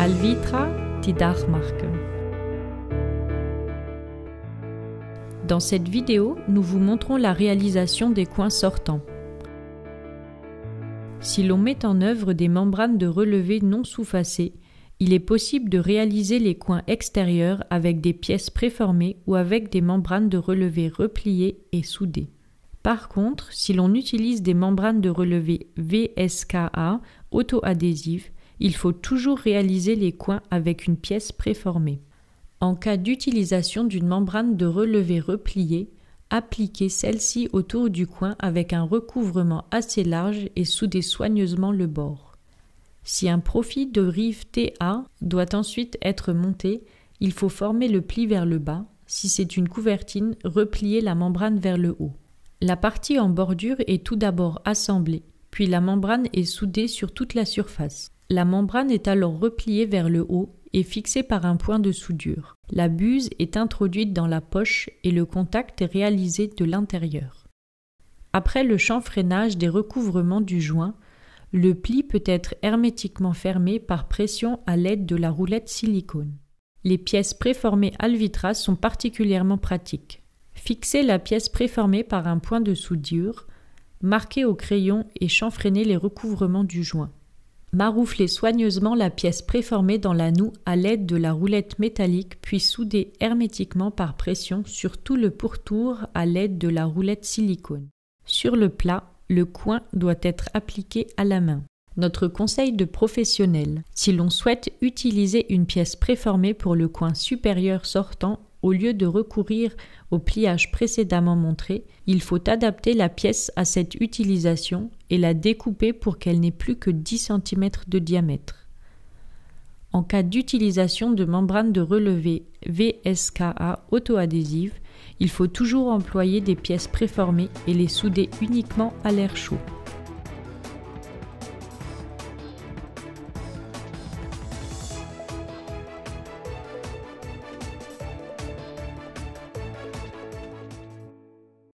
Alvitra die Dachmarke. Dans cette vidéo, nous vous montrons la réalisation des coins sortants. Si l'on met en œuvre des membranes de relevé non sous-facées, il est possible de réaliser les coins extérieurs avec des pièces préformées ou avec des membranes de relevé repliées et soudées. Par contre, si l'on utilise des membranes de relevé VSKA auto-adhésives, il faut toujours réaliser les coins avec une pièce préformée. En cas d'utilisation d'une membrane de relevé repliée, appliquez celle-ci autour du coin avec un recouvrement assez large et soudez soigneusement le bord. Si un profil de rive TA doit ensuite être monté, il faut former le pli vers le bas. Si c'est une couvertine, repliez la membrane vers le haut. La partie en bordure est tout d'abord assemblée, puis la membrane est soudée sur toute la surface. La membrane est alors repliée vers le haut et fixée par un point de soudure. La buse est introduite dans la poche et le contact est réalisé de l'intérieur. Après le chanfreinage des recouvrements du joint, le pli peut être hermétiquement fermé par pression à l'aide de la roulette silicone. Les pièces préformées Alvitra sont particulièrement pratiques. Fixez la pièce préformée par un point de soudure, marquez au crayon et chanfreinez les recouvrements du joint. Marouflez soigneusement la pièce préformée dans la noue à l'aide de la roulette métallique puis soudez hermétiquement par pression sur tout le pourtour à l'aide de la roulette silicone. Sur le plat, le coin doit être appliqué à la main. Notre conseil de professionnel: si l'on souhaite utiliser une pièce préformée pour le coin supérieur sortant, au lieu de recourir au pliage précédemment montré, il faut adapter la pièce à cette utilisation et la découper pour qu'elle n'ait plus que 10 cm de diamètre. En cas d'utilisation de membranes de relevé VSKA auto-adhésives, il faut toujours employer des pièces préformées et les souder uniquement à l'air chaud.